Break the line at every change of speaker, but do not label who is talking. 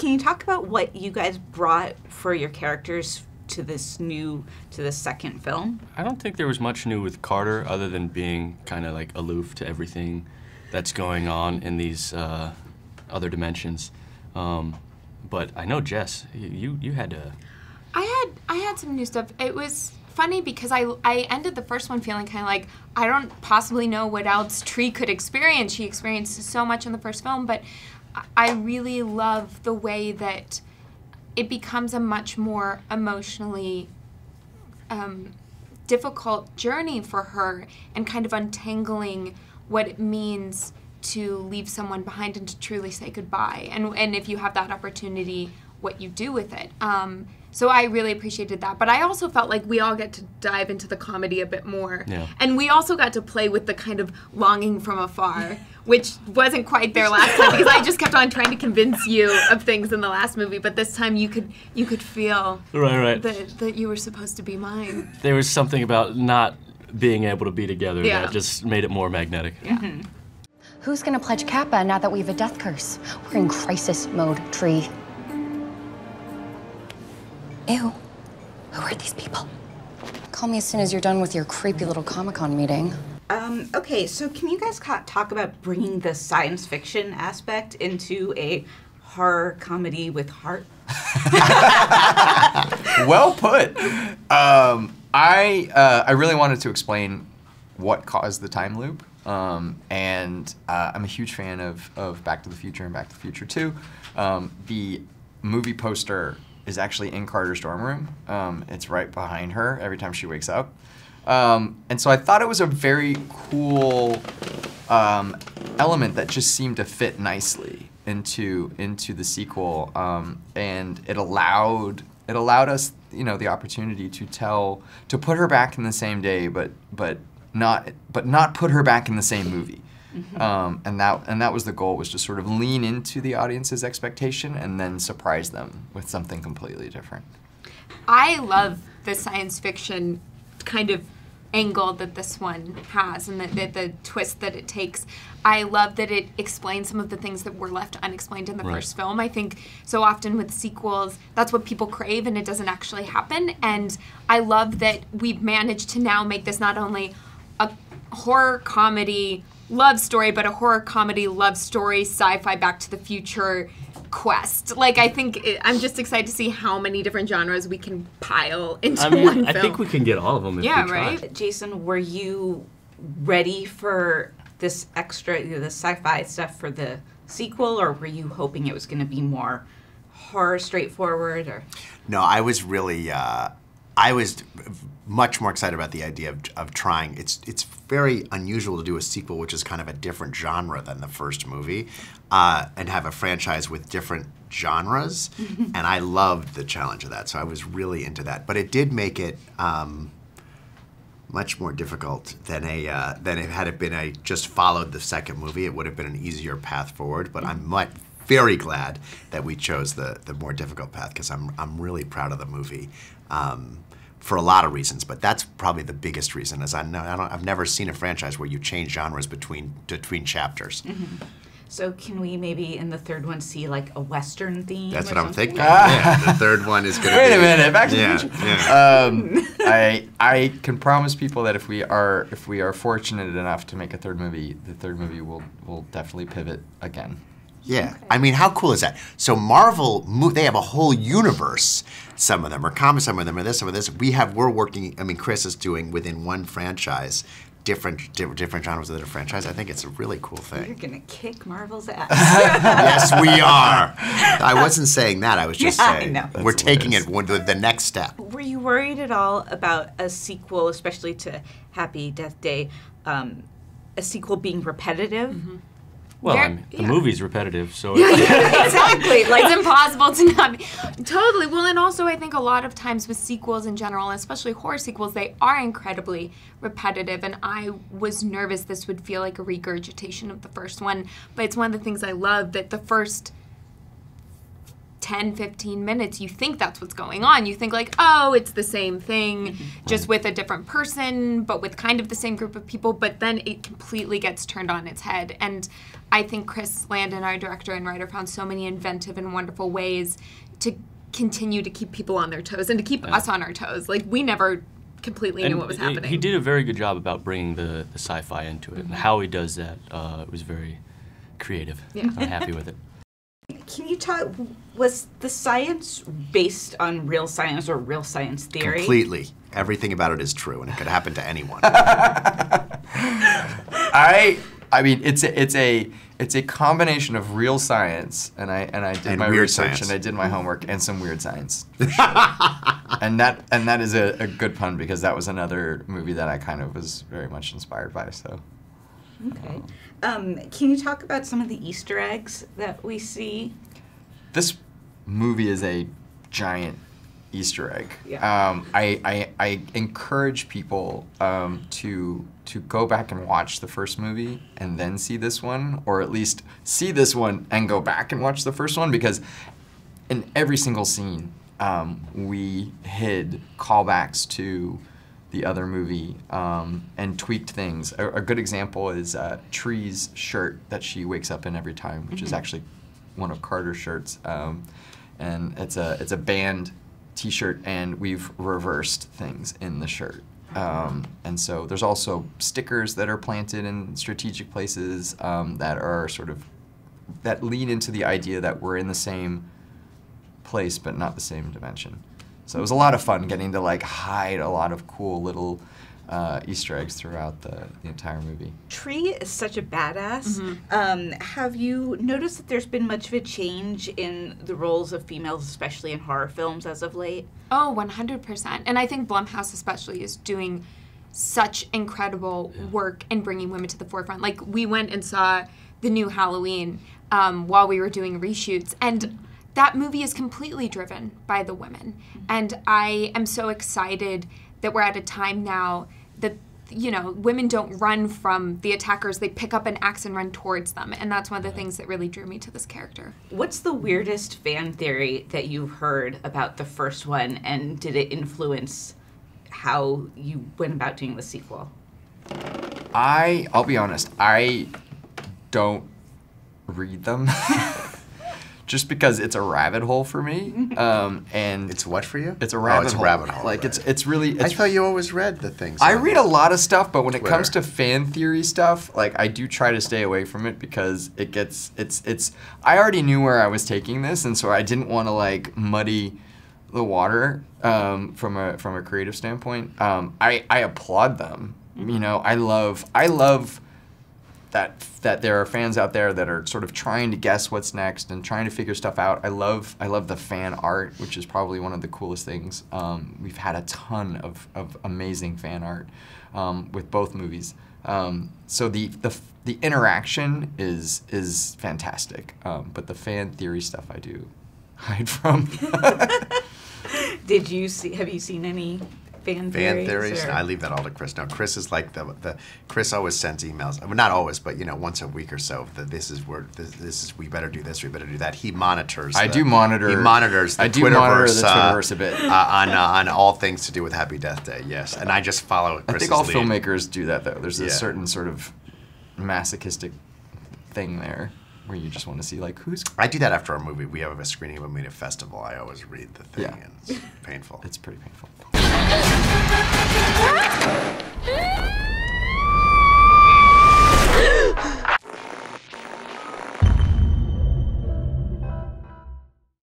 Can you talk about what you guys brought for your characters to this second film?
I don't think there was much new with Carter other than being kind of like aloof to everything that's going on in these other dimensions. But I know, Jess, you had to...
I had some new stuff. It was funny because I ended the first one feeling kind of like, I don't possibly know what else Tree could experience. She experienced so much in the first film, but I really love the way that it becomes a much more emotionally difficult journey for her, and kind of untangling what it means to leave someone behind and to truly say goodbye. And if you have that opportunity, what you do with it. So I really appreciated that. But I also felt like we all get to dive into the comedy a bit more.
Yeah.
And we also got to play with the kind of longing from afar, which wasn't quite there last time because I just kept on trying to convince you of things in the last movie. But this time you could feel
right.
that you were supposed to be mine.
There was something about not being able to be together
Yeah.
that just made it more magnetic.
Yeah.
Mm-hmm.
Who's gonna pledge Kappa now that we have a death curse? We're in crisis mode, Tree. Ew. Who are these people? Call me as soon as you're done with your creepy little Comic-Con meeting.
Okay, so can you guys talk about bringing the science fiction aspect into a horror comedy with heart?
Well put. I really wanted to explain what caused the time loop. And I'm a huge fan of Back to the Future and Back to the Future 2. The movie poster is actually in Carter's dorm room. It's right behind her every time she wakes up. And so I thought it was a very cool element that just seemed to fit nicely into the sequel, and it allowed us, you know, the opportunity to put her back in the same day, but not put her back in the same movie. Mm-hmm. And that was the goal, was to sort of lean into the audience's expectation and then surprise them with something completely different.
I love the science fiction kind of angle that this one has, and the twist that it takes. I love that it explains some of the things that were left unexplained in the first film. I think so often with sequels, that's what people crave, and it doesn't actually happen. And I love that we've managed to now make this not only a horror comedy love story, but a horror comedy love story, sci-fi Back to the Future quest. Like, I think I'm just excited to see how many different genres we can pile into one film.
I think we can get all of them if we try.
Jason, were you ready for this extra, the sci-fi stuff for the sequel, or were you hoping it was going to be more horror, straightforward? Or
no, I was really, I was much more excited about the idea of trying. It's very unusual to do a sequel which is kind of a different genre than the first movie, and have a franchise with different genres, and I loved the challenge of that, so I was really into that. But it did make it much more difficult than had it been I just followed the second movie. It would have been an easier path forward, but I'm very glad that we chose the more difficult path, because I'm really proud of the movie. For a lot of reasons, but that's probably the biggest reason. Is I've never seen a franchise where you change genres between chapters.
Mm-hmm. So can we maybe in the third one see like a Western theme?
That's
or
what I'm
something?
thinking. Yeah, the third one is going to be.
Wait a minute, Back to the Future.
Yeah.
I can promise people that if we are fortunate enough to make a third movie, the third movie will definitely pivot again.
Yeah, okay. I mean, how cool is that? So Marvel, they have a whole universe. Some of them are comics, some of them are this, some of this. We're working. I mean, Chris is doing within one franchise different genres within a franchise. I think it's a really cool thing.
You're gonna kick Marvel's ass.
Yes, we are. I wasn't saying that. I was just saying we're taking it the next step.
Were you worried at all about a sequel, especially to Happy Death Day, a sequel being repetitive?
Mm-hmm.
Well, I mean, the movie's repetitive, so
exactly. Like, it's impossible to not be. Totally. Well, and also I think a lot of times with sequels in general, especially horror sequels, they are incredibly repetitive, and I was nervous this would feel like a regurgitation of the first one. But it's one of the things I love, that the first 10, 15 minutes, you think that's what's going on. You think like, oh, it's the same thing, just with a different person, but with kind of the same group of people. But then it completely gets turned on its head. And I think Chris Landon, our director and writer, found so many inventive and wonderful ways to continue to keep people on their toes and to keep us on our toes. Like, we never completely knew what was happening.
He did a very good job about bringing the sci-fi into it, and how he does that was very creative.
Yeah.
I'm happy with it.
Can you talk, was the science based on real science or real science theory?
Completely. Everything about it is true, and it could happen to anyone.
I mean, it's a combination of real science, and I did my
weird
research
science.
and I did my homework, and some weird science. For sure. and that is a good pun, because that was another movie that I kind of was very much inspired by. So.
Okay. Can you talk about some of the Easter eggs that we see?
This movie is a giant Easter egg.
Yeah.
I encourage people to go back and watch the first movie and then see this one, or at least see this one and go back and watch the first one, because in every single scene we hid callbacks to the other movie and tweaked things. A good example is Tree's shirt that she wakes up in every time, which is actually one of Carter's shirts, and it's a band T-shirt, and we've reversed things in the shirt. And so there's also stickers that are planted in strategic places that are that lean into the idea that we're in the same place but not the same dimension. So it was a lot of fun getting to like hide a lot of cool little Easter eggs throughout the entire movie.
Tree is such a badass. Have you noticed that there's been much of a change in the roles of females, especially in horror films, as of late?
Oh, 100%. And I think Blumhouse especially is doing such incredible work in bringing women to the forefront. Like, we went and saw the new Halloween while we were doing reshoots, and that movie is completely driven by the women. And I am so excited that we're at a time now that, you know, women don't run from the attackers. They pick up an axe and run towards them. And that's one of the things that really drew me to this character.
What's the weirdest fan theory that you've heard about the first one, and did it influence how you went about doing the sequel?
I'll be honest, I don't read them. Just because it's a rabbit hole for me, and
It's what for you?
it's a rabbit
it's
hole.
a rabbit hole.
Like
right.
it's really.
I
It's,
thought you always read the things.
I
on
read a lot of stuff, but when it comes to
Twitter.
fan theory stuff, like I do try to stay away from it, because it gets it's. I already knew where I was taking this, and so I didn't want to like muddy the water from a creative standpoint. I applaud them. You know, I love that there are fans out there that are sort of trying to guess what's next and trying to figure stuff out. I love the fan art, which is probably one of the coolest things. We've had a ton of amazing fan art with both movies. So the interaction is fantastic, but the fan theory stuff I do hide from.
Have you seen any fan theories?
I leave that all to Chris. No, Chris is like Chris always sends emails. I mean, not always, but you know, once a week or so. This is we better do this, we better do that. He monitors.
I do monitor.
He monitors the
I do monitor the
Twitterverse
Twitterverse a bit.
on all things to do with Happy Death Day. Yes, and I just follow Chris's
I think all
lead.
filmmakers do that, though. There's a certain sort of masochistic thing there where you just want to see like who's.
I do that after our movie. We have a screening of a movie at a festival. I always read the thing,
Yeah.
and it's painful.
It's pretty painful.